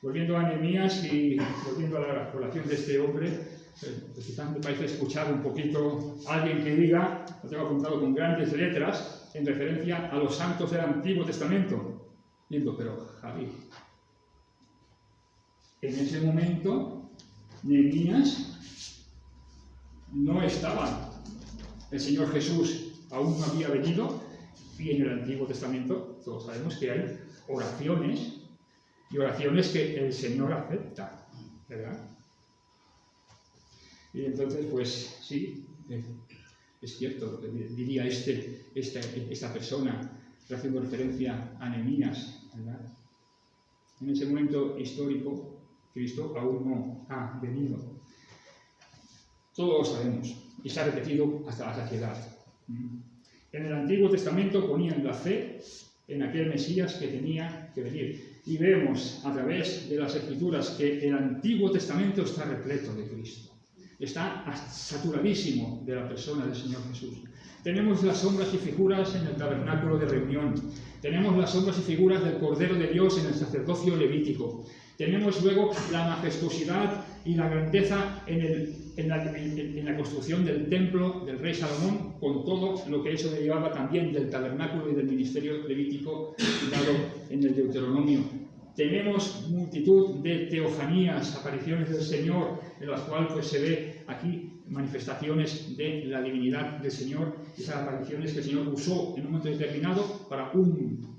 Volviendo a Nehemías y volviendo a la oración de este hombre, pues quizás me parece escuchar un poquito a alguien que diga, lo tengo apuntado con grandes letras, en referencia a los santos del Antiguo Testamento. Diciendo: pero Javi, en ese momento Nehemías no estaba, el Señor Jesús aún no había venido, y en el Antiguo Testamento todos sabemos que hay oraciones, y oraciones que el Señor acepta, ¿verdad? Y entonces, pues sí, es cierto lo que diría esta persona, haciendo referencia a Nehemías, ¿verdad? En ese momento histórico, Cristo aún no ha venido. Todos lo sabemos, y se ha repetido hasta la saciedad. En el Antiguo Testamento ponían la fe en aquel Mesías que tenía que venir. Y vemos a través de las Escrituras que el Antiguo Testamento está repleto de Cristo. Está saturadísimo de la persona del Señor Jesús. Tenemos las sombras y figuras en el tabernáculo de reunión. Tenemos las sombras y figuras del Cordero de Dios en el sacerdocio levítico. Tenemos luego la majestuosidad y la grandeza en la construcción del templo del rey Salomón, con todo lo que eso derivaba también del tabernáculo y del ministerio levítico dado en el Deuteronomio. Tenemos multitud de teofanías, apariciones del Señor, en las cuales pues, se ve aquí manifestaciones de la divinidad del Señor, esas apariciones que el Señor usó en un momento determinado para un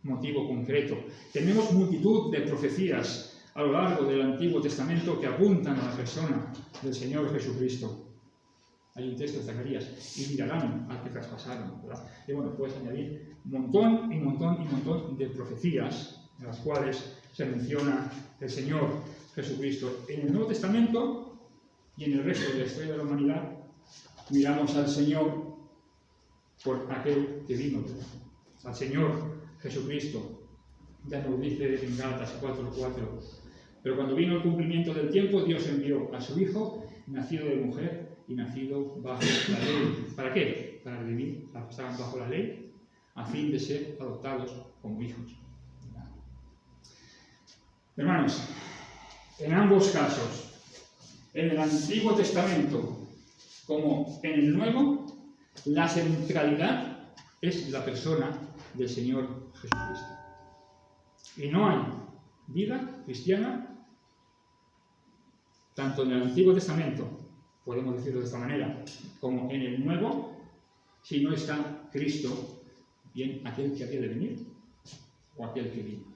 motivo concreto. Tenemos multitud de profecías a lo largo del Antiguo Testamento que apuntan a la persona del Señor Jesucristo. Hay un texto de Zacarías: y mirarán al que traspasaron, ¿verdad? Y bueno, puedes añadir un montón de profecías en las cuales se menciona el Señor Jesucristo. En el Nuevo Testamento y en el resto de la historia de la humanidad miramos al Señor por aquel que vino, ¿verdad? Al Señor Jesucristo. Ya nos dice en Gálatas 4:4: pero cuando vino el cumplimiento del tiempo, Dios envió a su Hijo, nacido de mujer, y nacido bajo la ley. ¿Para qué? Para vivir a los que estaban bajo la ley, a fin de ser adoptados como hijos. Hermanos, en ambos casos, en el Antiguo Testamento como en el Nuevo, la centralidad es la persona del Señor Jesucristo. Y no hay vida cristiana, tanto en el Antiguo Testamento, podemos decirlo de esta manera, como en el Nuevo, si no está Cristo, bien aquel que había de venir, o aquel que vino.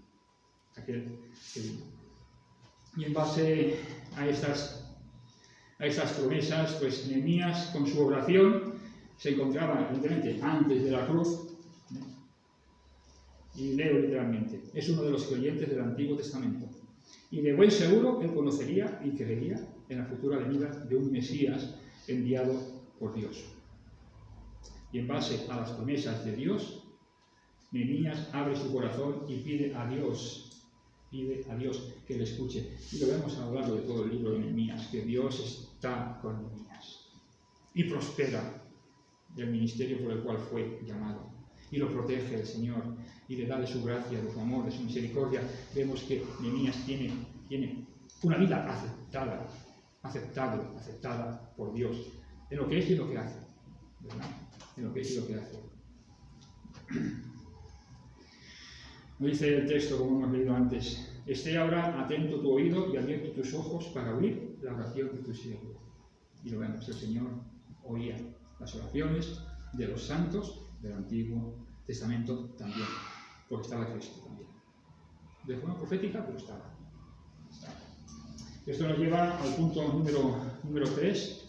Y en base a estas promesas, pues Nehemías, con su oración, se encontraba evidentemente antes de la cruz, y leo literalmente, es uno de los creyentes del Antiguo Testamento, y de buen seguro él conocería y creería en la futura venida de un Mesías enviado por Dios. Y en base a las promesas de Dios, Nehemías abre su corazón y pide a Dios que le escuche. Y lo vemos a lo largo de todo el libro de Nehemías, que Dios está con Nehemías y prospera el ministerio por el cual fue llamado. Y lo protege el Señor y le da de su gracia, de su amor, de su misericordia. Vemos que Nehemías tiene una vida aceptada por Dios, en lo que es y lo que hace, ¿verdad? En lo que es y lo que hace. Dice el texto, como hemos leído antes, esté ahora atento tu oído y abierto tus ojos para oír la oración de tu siervo. Y lo vemos, el Señor oía las oraciones de los santos del Antiguo Testamento también, porque estaba Cristo también. De forma profética, pero estaba. Esto nos lleva al punto número 3,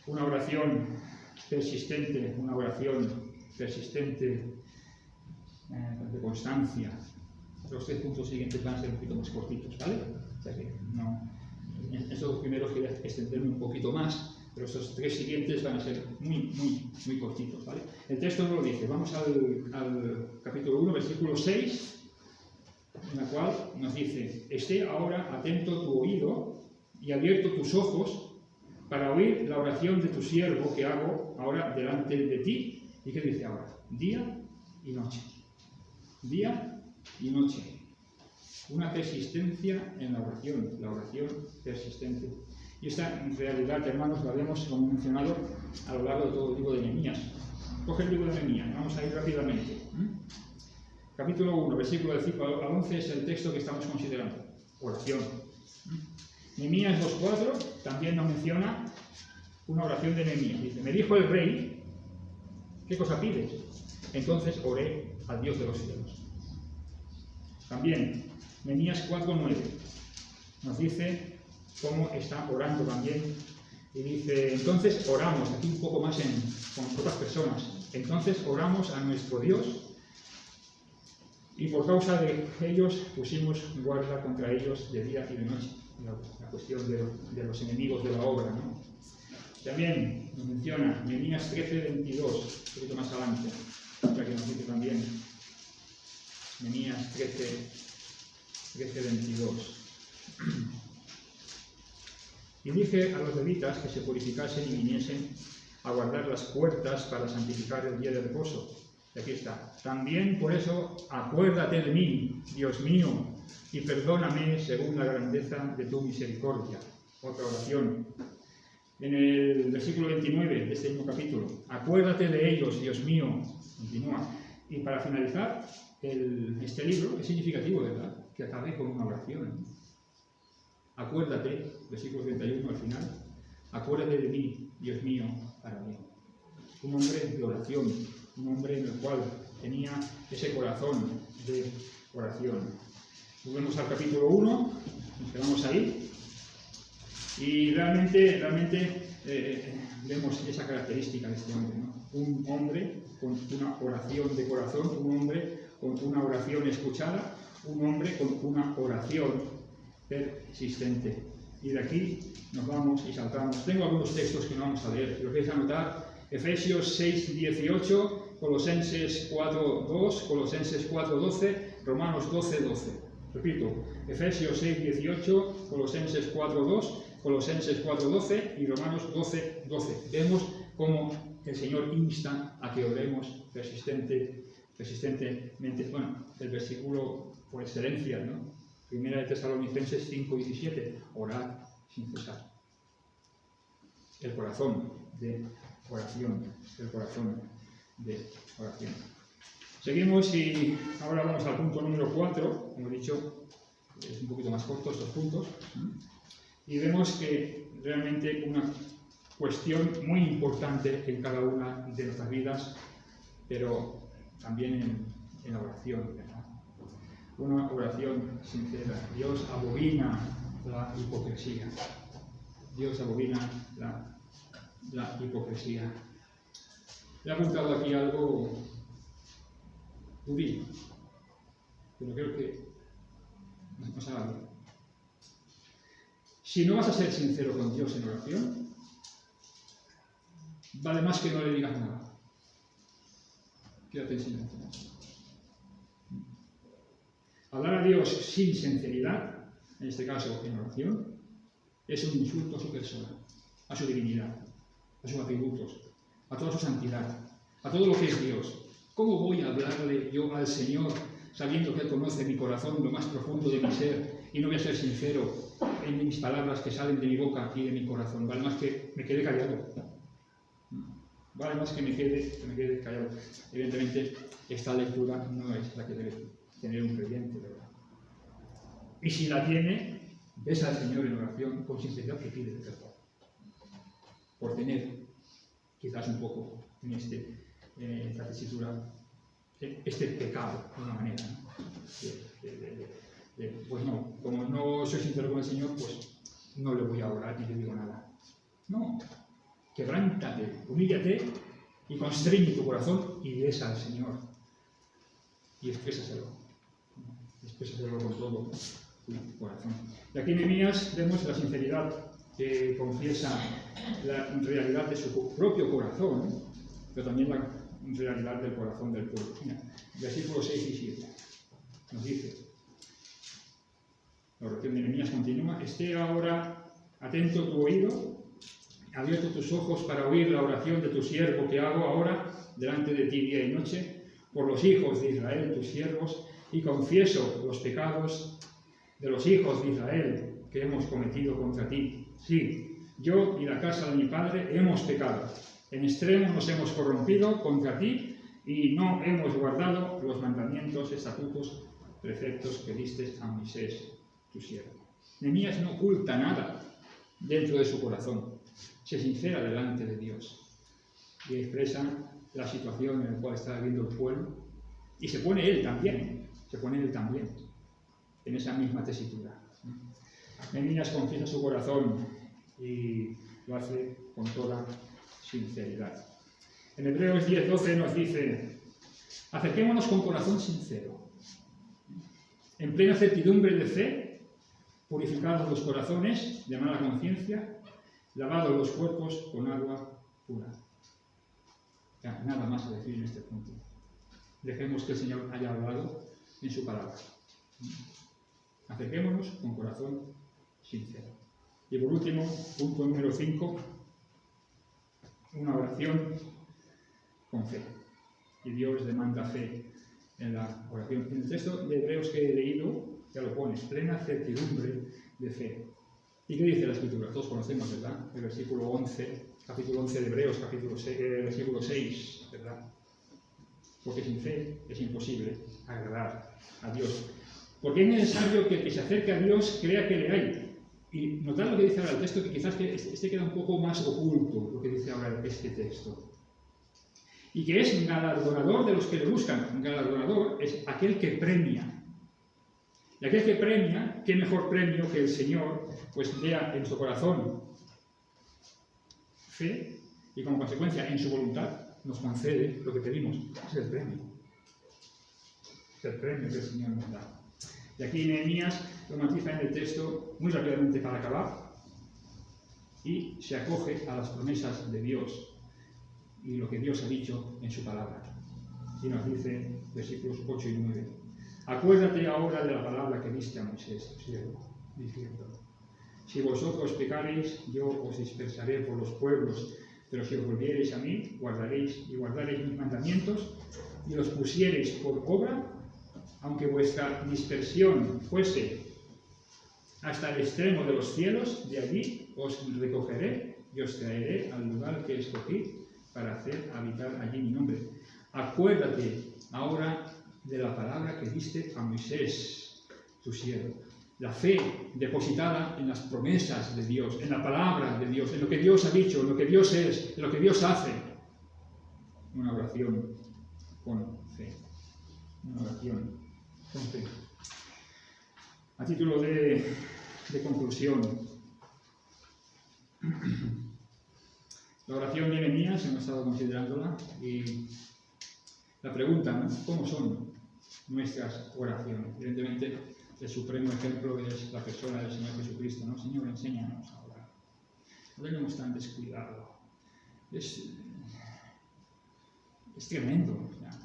una oración persistente de constancia. Los 3 puntos siguientes van a ser un poquito más cortitos, ¿vale? O sea que no, en estos 2 primeros quería extenderme un poquito más, pero estos 3 siguientes van a ser muy cortitos, ¿vale? El texto no lo dice. Vamos al capítulo 1, versículo 6, en la cual nos dice, esté ahora atento tu oído y abierto tus ojos para oír la oración de tu siervo que hago ahora delante de ti. ¿Y qué dice ahora? Día y noche. Día y noche. Una persistencia en la oración persistente. Y esta realidad, hermanos, la vemos, como he mencionado, a lo largo de todo el libro de Nehemías. Coge el libro de Nehemías, vamos a ir rápidamente. Capítulo 1, versículo del 5 al 11 es el texto que estamos considerando. Oración. Nehemías 2.4 también nos menciona una oración de Nehemías. Dice, me dijo el rey, ¿qué cosa pides? Entonces oré al Dios de los cielos. También, Nehemías 4.9 nos dice cómo está orando también. Y dice, entonces oramos, aquí un poco más con otras personas. Entonces oramos a nuestro Dios y por causa de ellos pusimos guarda contra ellos de día y de noche. La cuestión de los enemigos de la obra, ¿no? También nos menciona Nehemías 13.22, un poquito más adelante, para que nos dice también Nehemías 13.22. Y dije a los levitas que se purificasen y viniesen a guardar las puertas para santificar el día de reposo. Y aquí está. También por eso acuérdate de mí, Dios mío, y perdóname según la grandeza de tu misericordia. Otra oración. En el versículo 29 de este mismo capítulo. Acuérdate de ellos, Dios mío. Continúa. Y para finalizar, este libro es significativo, ¿verdad? Que acabe con una oración. Acuérdate, versículo 31 al final. Acuérdate de mí, Dios mío, para mí. Un hombre de oración. Un hombre en el cual tenía ese corazón de oración. Volvemos al capítulo 1, nos quedamos ahí, y realmente vemos esa característica de este hombre, ¿no? Un hombre con una oración de corazón, un hombre con una oración escuchada, un hombre con una oración persistente. Y de aquí nos vamos y saltamos. Tengo algunos textos que no vamos a leer, pero queréis anotar. Efesios 6.18, Colosenses 4.2, Colosenses 4.12, Romanos 12.12. Repito, Efesios 6.18, Colosenses 4.2, Colosenses 4:12 y Romanos 12:12. Vemos cómo el Señor insta a que oremos persistentemente. Bueno, el versículo por excelencia, ¿no? Primera de Tesalonicenses 5:17, orad sin cesar. El corazón de oración, el corazón de oración. Seguimos y ahora vamos al punto número 4, como he dicho, es un poquito más corto estos puntos, y vemos que realmente una cuestión muy importante en cada una de nuestras vidas, pero también en la oración, ¿verdad? Una oración sincera. Dios abomina la hipocresía. Dios abomina la hipocresía. He apuntado aquí algo durísimo, pero creo que nos haga bien. Si no vas a ser sincero con Dios en oración, vale más que no le digas nada. Quédate en silencio. Hablar a Dios sin sinceridad, en este caso en oración, es un insulto a su persona, a su divinidad, a sus atributos, a toda su santidad, a todo lo que es Dios. ¿Cómo voy a hablarle yo al Señor sabiendo que Él conoce mi corazón, lo más profundo de mi ser, y no voy a ser sincero en mis palabras que salen de mi boca y de mi corazón? Vale más que me quede callado. Vale más que me quede callado. Evidentemente, esta lectura no es la que debe tener un creyente, ¿verdad? Y si la tiene, ves al Señor en oración con sinceridad que pide perdón por tener quizás un poco en esta tesitura este pecado, de una manera, ¿no? Pues no, como no soy sincero con el Señor, pues no le voy a orar ni le digo nada. No, quebrántate, humíllate y constriñe tu corazón y besa al Señor. Y exprésaselo con todo tu corazón. Y aquí en Nehemías vemos la sinceridad que confiesa la realidad de su propio corazón, pero también la realidad del corazón del pueblo. Mira, versículos 6 y 7 nos dice, la oración de Nehemías continúa: esté ahora atento tu oído, abierto tus ojos para oír la oración de tu siervo que hago ahora delante de ti día y noche, por los hijos de Israel, tus siervos, y confieso los pecados de los hijos de Israel que hemos cometido contra ti. Sí, yo y la casa de mi padre hemos pecado. En extremo nos hemos corrompido contra ti y no hemos guardado los mandamientos, estatutos, preceptos que diste a Moisés, tu siervo. Nehemías no oculta nada dentro de su corazón. Se sincera delante de Dios y expresa la situación en la cual está viviendo el pueblo, y se pone él también en esa misma tesitura. Nehemías confiesa su corazón y lo hace con toda sinceridad. En Hebreos 10:12 nos dice: acerquémonos con corazón sincero, en plena certidumbre de fe, purificados los corazones de mala conciencia, lavados los cuerpos con agua pura. Ya, nada más a decir en este punto. Dejemos que el Señor haya hablado en su palabra. Acerquémonos con corazón sincero. Y por último, punto número 5, una oración con fe. Y Dios demanda fe en la oración. En el texto de Hebreos que he leído, ya lo pone, plena certidumbre de fe. ¿Y qué dice la Escritura? Todos conocemos, ¿verdad? El versículo 11, capítulo 11 de Hebreos, versículo 6, ¿verdad? Porque sin fe es imposible agradar a Dios. Porque es necesario que el que se acerque a Dios crea que le hay. Y notad lo que dice ahora el texto, que quizás que este queda un poco más oculto, lo que dice ahora este texto. Y que es galardonador de los que le buscan. Un galardonador es aquel que premia. Y aquel que premia, qué mejor premio que el Señor pues vea en su corazón fe y como consecuencia en su voluntad nos concede lo que pedimos. Es el premio. Es el premio que el Señor nos da. Y aquí Nehemías lo matiza en el texto muy rápidamente para acabar y se acoge a las promesas de Dios y lo que Dios ha dicho en su palabra. Y nos dice versículos 8 y 9. Acuérdate ahora de la palabra que diste a Moisés, tu siervo, diciendo: Si vosotros pecareis, yo os dispersaré por los pueblos, pero si os volviereis a mí, guardaréis mis mandamientos y los pusiereis por obra, aunque vuestra dispersión fuese hasta el extremo de los cielos, de allí os recogeré y os traeré al lugar que escogí para hacer habitar allí mi nombre. Acuérdate ahora de la palabra que diste a Moisés, tu siervo. La fe depositada en las promesas de Dios, en la palabra de Dios, en lo que Dios ha dicho, en lo que Dios es, en lo que Dios hace. Una oración con fe. Una oración con fe. A título de conclusión, la oración de Nehemías, hemos estado considerándola, y la pregunta, ¿no? ¿Cómo son nuestras oraciones? Evidentemente, el supremo ejemplo es la persona del Señor Jesucristo, ¿no? Señor, enséñanos a orar. No tenemos tan descuidado. Es tremendo. ¿Ya?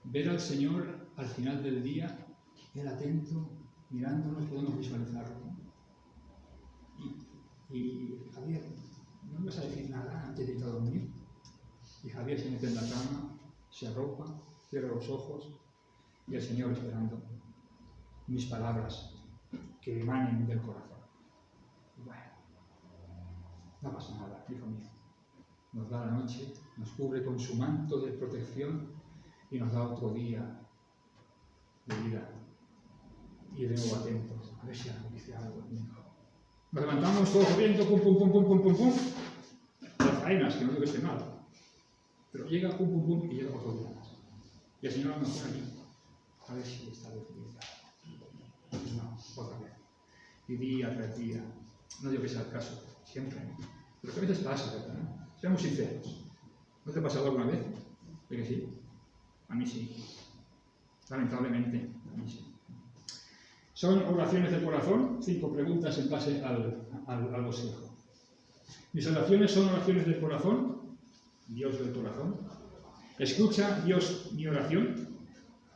Ver al Señor al final del día, Él atento, mirándonos, podemos visualizarlo, ¿no? Y Javier, no me vas a decir nada antes de ir a dormir. Y Javier se mete en la cama, se arropa, cierra los ojos y el Señor esperando mis palabras que emanen del corazón. Bueno, no pasa nada, hijo mío. Nos da la noche, nos cubre con su manto de protección y nos da otro día de vida. Y de nuevo atentos, a ver si algo dice algo el hijo. Nos levantamos todos corriendo, pum, pum, pum, pum, pum, pum, pum. Las faenas, que no digo que esté mal. Pero llega, pum, pum, pum, y llega otro día más. Y el Señor a lo mejor aquí, a ver si está definido. No, otra vez. Y día tras día. No digo que sea el caso, siempre. Pero que a veces pasa, ¿verdad? Seamos sinceros. ¿No te ha pasado alguna vez? ¿De que sí? A mí sí. Lamentablemente, a mí sí. ¿Son oraciones del corazón? 5 preguntas en base al bosquejo. ¿Mis oraciones son oraciones del corazón? Dios del corazón. ¿Escucha Dios mi oración?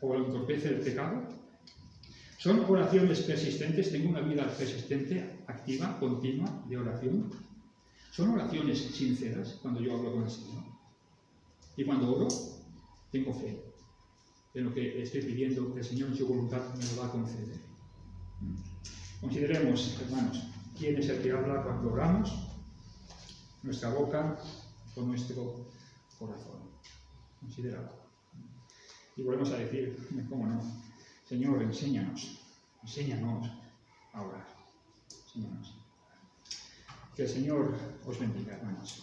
¿O entorpece el pecado? ¿Son oraciones persistentes? ¿Tengo una vida persistente, activa, continua de oración? ¿Son oraciones sinceras cuando yo hablo con el Señor? Y cuando oro, tengo fe en lo que estoy pidiendo, que el Señor en su voluntad me lo va a conceder. Consideremos, hermanos, quién es el que habla cuando oramos, nuestra boca o nuestro corazón. Considéralo. Y volvemos a decir, ¿cómo no? Señor, enséñanos a orar. Enséñanos. Que el Señor os bendiga, hermanos.